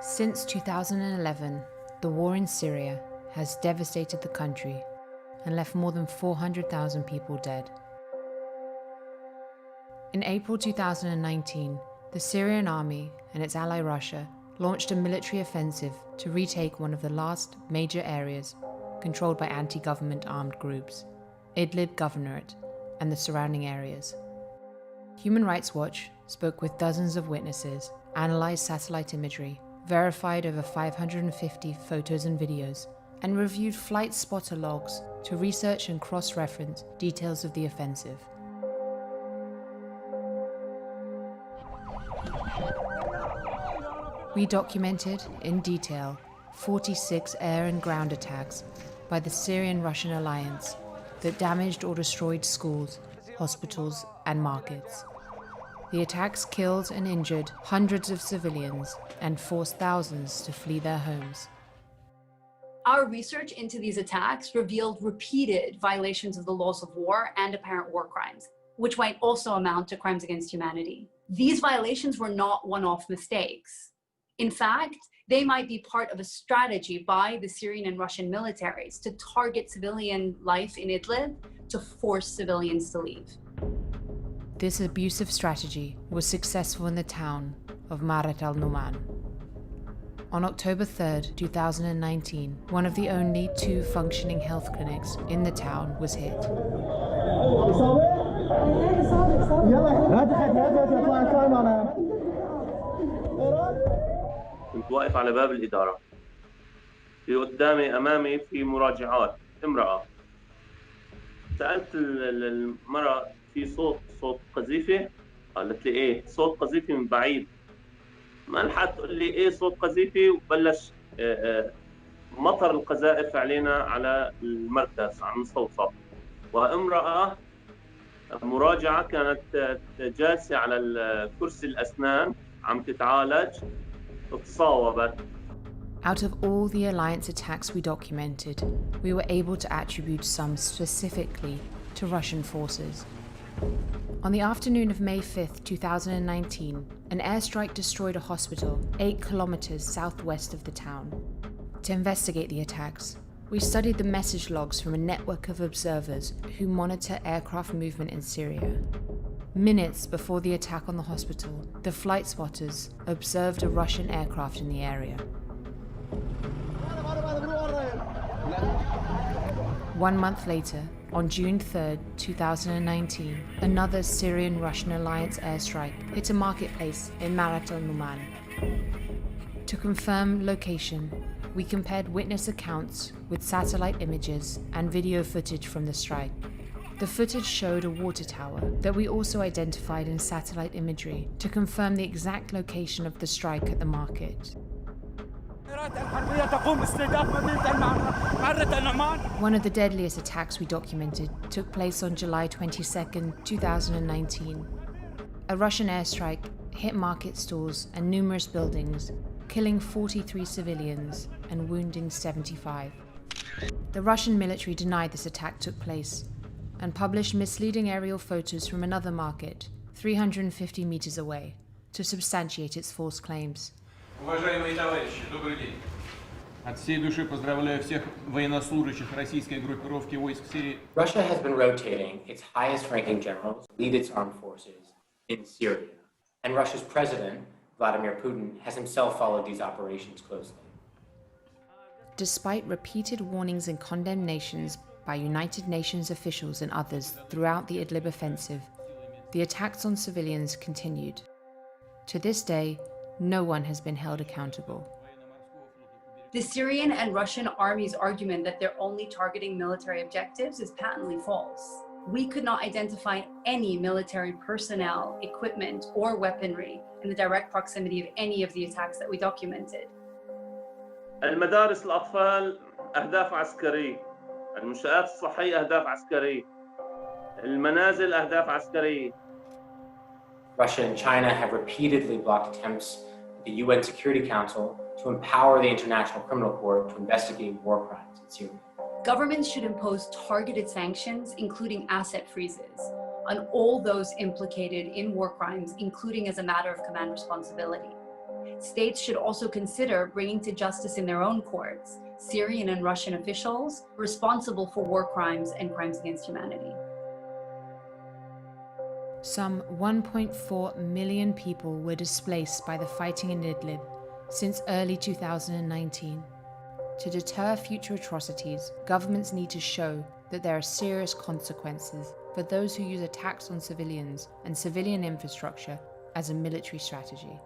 Since 2011, the war in Syria has devastated the country and left more than 400,000 people dead. In April 2019, the Syrian army and its ally Russia launched a military offensive to retake one of the last major areas controlled by anti-government armed groups, Idlib Governorate and the surrounding areas. Human Rights Watch spoke with dozens of witnesses, analysed satellite imagery, verified over 550 photos and videos, and reviewed flight spotter logs to research and cross-reference details of the offensive. We documented, in detail, 46 air and ground attacks by the Syrian-Russian alliance that damaged or destroyed schools, hospitals, and markets. The attacks killed and injured hundreds of civilians and forced thousands to flee their homes. Our research into these attacks revealed repeated violations of the laws of war and apparent war crimes, which might also amount to crimes against humanity. These violations were not one-off mistakes. In fact, they might be part of a strategy by the Syrian and Russian militaries to target civilian life in Idlib to force civilians to leave. This abusive strategy was successful in the town of Marat al-Numan. On October 3rd, 2019, one of the only two functioning health clinics in the town was hit. كنت واقف على باب الإدارة. في قدامي أمامي في مراجعات امرأة. سألت المرأة في صوت قذيفة؟ قالت لي إيه صوت قذيفة من بعيد. ما لحقت تقول لي إيه صوت قذيفة وبلش مطر القذائف علينا على المركز على المستوصف. وامرأة مراجعة كانت جالسة على الكرسي الأسنان عم تتعالج. Out of all the alliance attacks we documented, we were able to attribute some specifically to Russian forces. On the afternoon of May 5th, 2019, an airstrike destroyed a hospital 8 kilometers southwest of the town. To investigate the attacks, we studied the message logs from a network of observers who monitor aircraft movement in Syria. Minutes before the attack on the hospital, the flight spotters observed a Russian aircraft in the area. 1 month later, on June 3rd, 2019, another Syrian-Russian alliance airstrike hit a marketplace in Marat al-Numan. To confirm location, we compared witness accounts with satellite images and video footage from the strike. The footage showed a water tower that we also identified in satellite imagery to confirm the exact location of the strike at the market. One of the deadliest attacks we documented took place on July 22, 2019. A Russian airstrike hit market stalls and numerous buildings, killing 43 civilians and wounding 75. The Russian military denied this attack took place and published misleading aerial photos from another market 350 meters away to substantiate its false claims. Уважаемые товарищи, добрый день. От всей души поздравляю всех военнослужащих российской группировки войск Сирии. Russia has been rotating its highest-ranking generals to lead its armed forces in Syria, and Russia's president, Vladimir Putin, has himself followed these operations closely. Despite repeated warnings and condemnations by United Nations officials and others throughout the Idlib offensive, the attacks on civilians continued. To this day, no one has been held accountable. The Syrian and Russian army's argument that they're only targeting military objectives is patently false. We could not identify any military personnel, equipment, or weaponry in the direct proximity of any of the attacks that we documented. المدارس الأطفال أهداف عسكرية. المنشآت الصحية أهداف عسكرية. المنازل أهداف عسكرية. Russia and China have repeatedly blocked attempts at the UN Security Council to empower the International Criminal Court to investigate war crimes in Syria. Governments should impose targeted sanctions, including asset freezes, on all those implicated in war crimes, including as a matter of command responsibility. states should also consider bringing to justice in their own courts Syrian and Russian officials responsible for war crimes and crimes against humanity. Some 1.4 million people were displaced by the fighting in Idlib since early 2019. To deter future atrocities, governments need to show that there are serious consequences for those who use attacks on civilians and civilian infrastructure as a military strategy.